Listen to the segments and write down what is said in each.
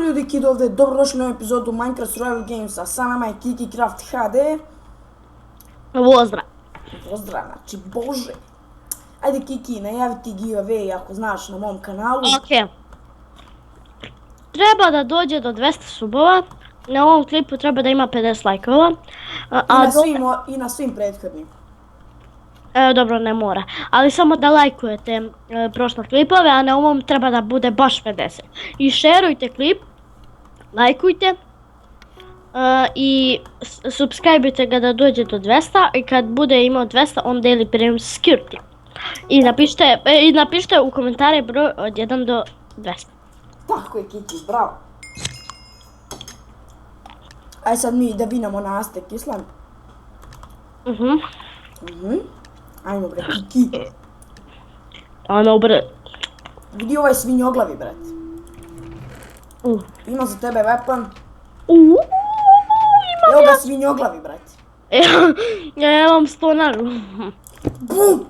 ljudi, Kid ovdje, dobrodošli u novu epizodu Minecraft Survival Gamesa, sa nama je Kiki Craft HD. Pozdrav. Pozdrav, znači, bože. Ajde Kiki, najavi ti giveaway ako znaš na mom kanalu. Ok. Treba da dođe do 200 subova, na ovom klipu treba da ima 50 lajkova. I na svim prethodnim. Dobro, ne mora, ali samo da lajkujete prošle klipove, a na ovom treba da bude baš 50. I šerujte klip, lajkujte i subscribeujte ga da dođe do 200 i kad bude imao 200 on deli premium security. I napišite u komentare broj od 1 do 200. Tako je Kiki, bravo. Aj sad mi da vinamo na Aztek Island. Ajmo bre Kiki. Ano bre. Vidi ovaj svinjoglavi bret. Ima za tebe weapon. Evo ga svinjoglavi bret. Ja imam stonaru. Bum!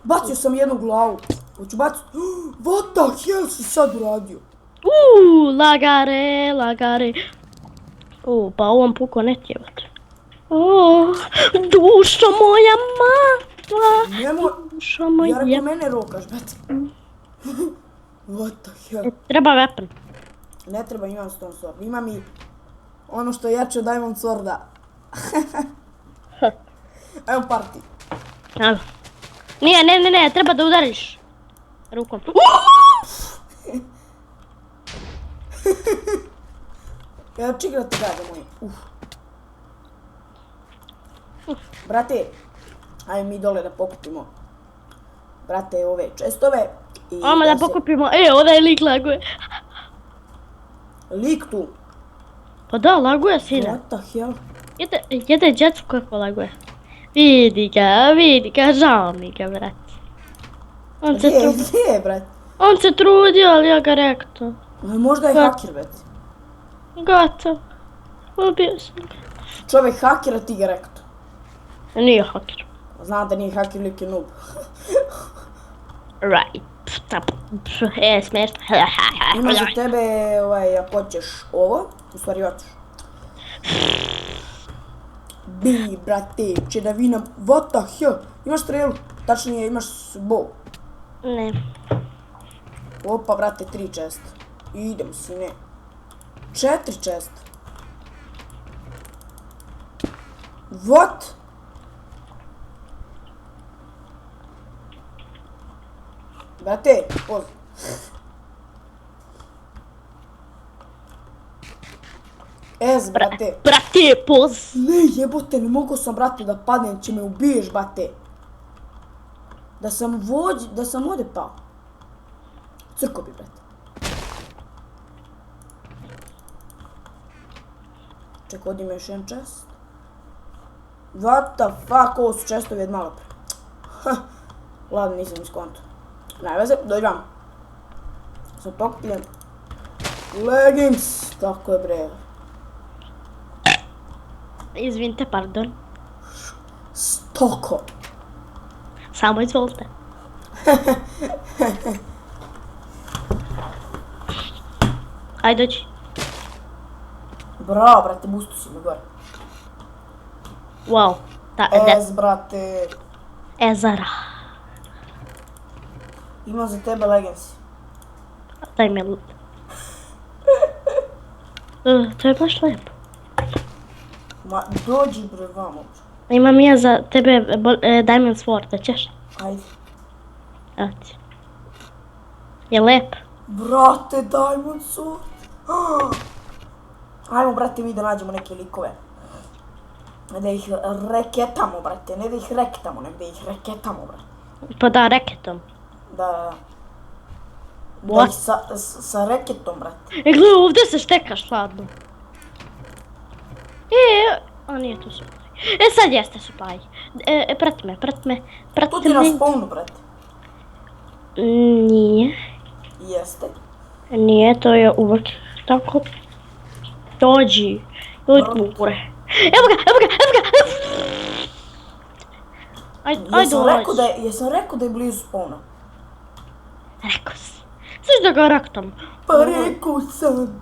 Bacio sam jednu glavu. Hoću baciti. What the hell si sad uradio? Lagare. Pa ovom puko ne tjevate. Dušo moja mama. Nemoj. Dušo moja. Ja rekao mene rokaš, bret. What the hell? Treba weapon. Ne treba, imam stone sword. Imam i ono što je jače od diamond sworda. Evo party. Evo. Nije, ne, treba da udariš. Rukom. Evo čik da ti gađa moj. Brate, ajmo mi dole da pokupimo. Brate, ove čestove. Ajmo da pokupimo, ovdje je lik laguje. Lik tu? Pa da, laguje sine. What the hell? Jede djecu kako laguje. Vidi ga, žao mi ga, brat. Gdje je, brat? On se trudio, ali ja ga rekao. Možda je haker, brat. Gotovo. Ubio sam ga. Čovjek hakera ti ga rekao. Nije haker. Znam da nije haker, lik je noob. Right. Smiješno. Ima za tebe, ako hoćeš ovo, u stvari hoćeš. Bi, brate, čedavina, what the hell? Imaš strelu, tačnije imaš bow. Ne. Opa, brate, 3 chest. Idemo sine. 4 chest. What? Brate, poz. Brate. Brate, poz. Ne, jebote, ne mogu sam, brate, da padnem, će me ubiješ, brate. Da sam ovdje pao. Crko bi, brate. Čekaj, ovdje ima još jedan chest. What the fuck, ovo su chestovi od malo pre. Ladno, nisam iskonto. Ne veze, dođi vam. Sam pokupljen. Leggings, tako je bre. Izvinite, pardon. Stoko. Samo izvolite. Ajde dođi. Bravo, brate, bustu si me gore. Wow. Brate. Zara. Imam za tebe leggings. Daj mi loot. To je baš lijepo. Ma, dođi bre vamo. Imam ja za tebe diamond sword, da ćeš? Ajde. Evo ti. Je lep? Brate, diamond sword. Ajmo, brate, mi da nađemo neke likove. Da ih reketamo, brate. Ne da ih rektamo, nego da ih reketamo, brate. Pa da, reketom. Da. What? Sa reketom, brate. Gledaj, ovdje se štekaš hladno. A nije tu supply. Sad jeste supply. Prati me. Tu ti na spawnu, brate. Nije. Jeste. Nije, to je uvijek tako. Dođi bure. Evo ga! Ajde, Jesam rekao da je blizu spawna? Rekao si. Znaš da ga raktam. Pa rekao sam.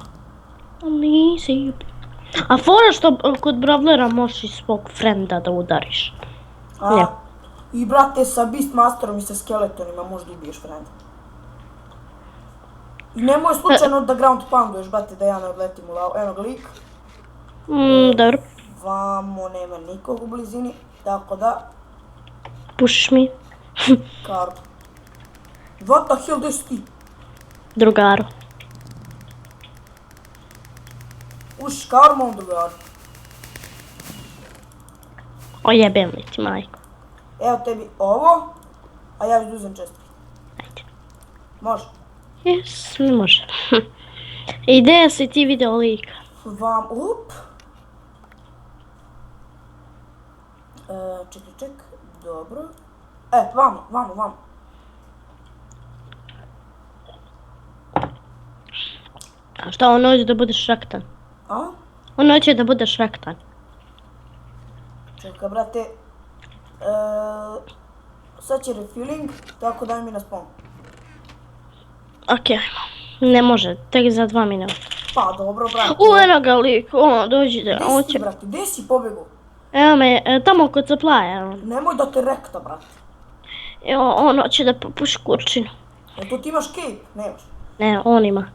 Nisi. A fora što kod brawlera možeš i svog frenda da udariš. Ne. I brate, sa Beastmasterom i sa skeletonima možda ubiješ frenda. I nemoj slučajno da ground pounduješ, brate, da ja ne odletim u lavu. Eno ga lik. Dobro. Vamo nema nikog u blizini, tako da, Pušiš mi, Karl. What the hell, gdje si ti? drugaru. Uš, Karl, mom drugar. Ojebem li ti, majko. Evo tebi ovo, a ja izuzem čestiti. Ajde. Može. Jes, ne može. Ideja si ti video lika. Up. Ček, dobro. Vamo. A šta, on hoće da bude šrektan? A? On hoće da bude šrektan. Čekaj, brate. Sad će refilling, tako daj mi na spawn. Okej, ne može, tek za 2 minuta. Pa, dobro, brate. Eno ga lik, dođi da, Gdje on si ti, će... brate? Gdje si pobjegu? Evo me, tamo kod zaplaja, Nemoj da te rekta, brate. evo, on hoće da popuši kurčinu. Tu ti imaš cape? Nemaš. Ne, on ima.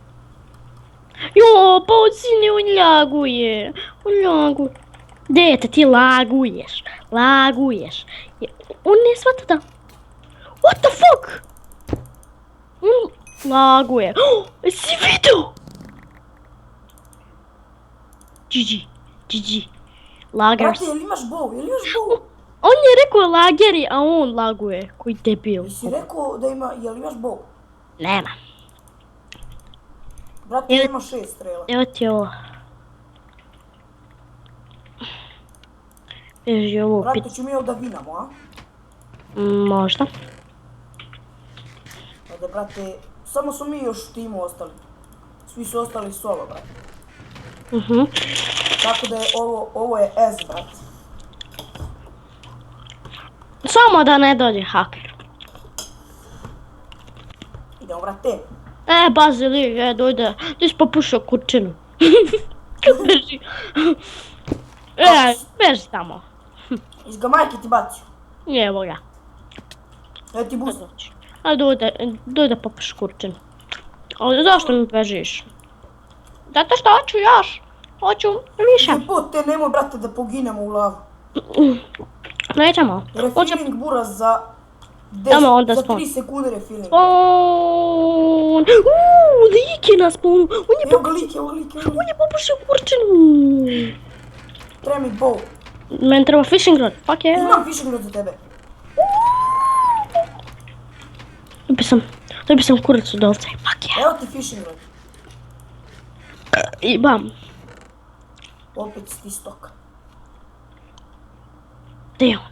Jo, pa od sine on laguje. Dete, ti laguješ. On ne shvata da... What the fuck? On laguje. Si vidio? GG. Lagers. Brate, jel imaš bow? On je rekao lageri, a on laguje. Koji debil. Jesi rekao da ima, jel imaš bow? Nema. Brate, ima 6 strela. Evo ti ovo. Beži ovo Brate, pit. ću mi ovo da vinamo, a? Možda. Ajde, brate, samo su mi još u timu ostali. Svi su ostali solo, brate. Tako da je ovo je S, brate. Samo da ne dođe haker. Idemo, brate. Bazili, dojde. Ti si popušao kurčinu. Beži. Beži tamo. Iz ga majke ti bacio. Evo ga. Evo ti boost. A dojde popuši kurčinu. Ali zašto mi bežiš? Zato što hoću još. Hoću više. Jebot te, nemoj, brate, da poginemo u lavu. Nećemo. Refilling buraz za... Tamo onda za spawn. 3 sekunde refilling. Lik je na spawnu. Evo ga lik. On je popušio kurčinu. Treba mi bow. Meni treba fishing rod. Fuck yeah. Imam fishing rod za tebe. Dobio sam kuricu do ovce. Fuck yeah. Evo ti fishing rod. I bam. Opet si ti stok. Gdje je on?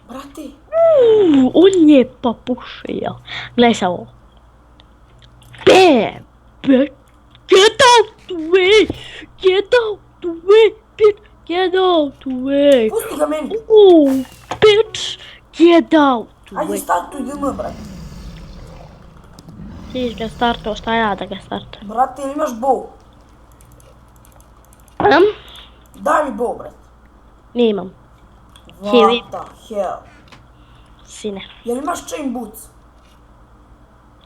Brate. On je popušio. Gledaj sa ovo. Bam! Get out the way! Pusti ga meni. Bitch! Get out the Ajde, way! startuj DM, brate. Ti ga startao, šta ja da ga startam? Brate, jel imaš bow? Daj mi bow, brate. Nimam. What the hell? Sine. Jel imaš chain boots?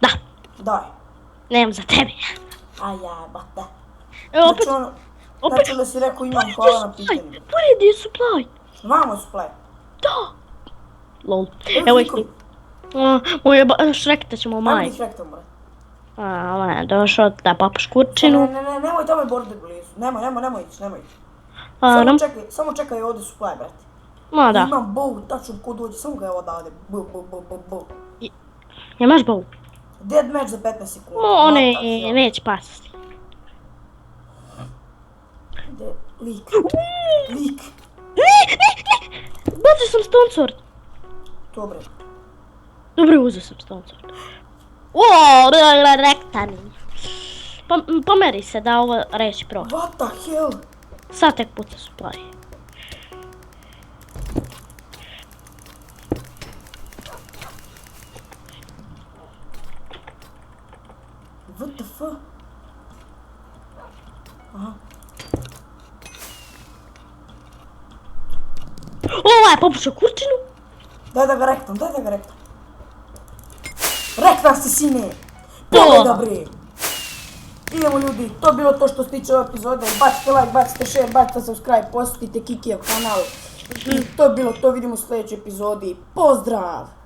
Da. Daj. Nemam za tebe. Aj, jebate. Evo opet. Znači da si rekao imam, hvala na pitanju. Pored je supply. Vamo supply. Da. Lol. Evo ih. Moje šrekta ćemo Ajmo majke. ih rektam, brate. Ne, došao da papuš kurčinu. Ne, nemoj tamo je border blizu. Nemoj ići. Samo čekaj ovdje supply, brate. Ma da. Imam bow, tačno ko dođe, samo ga evo odavde. Bow. Imaš bow? Dead match za 15 sekundi. One neće pasati. Lik. Bacio sam stone sword. Dobre. Dobro, uzeo sam stone sword. Rektani. Pomeri se da ovo reći pro. What the hell? Sad tek puca supply. What the fuck? Aha. Ovaj je popušao kurčinu. Daj da ga rektam. Rektam si, sine! To! Pobjeda, bre! Idemo, ljudi, to je bilo to što se tiče ove epizode. Bacite like, bacite share, bacite subscribe, posjetite Kikijev kanal. I to je bilo to, vidimo u sljedećoj epizodi. Pozdrav!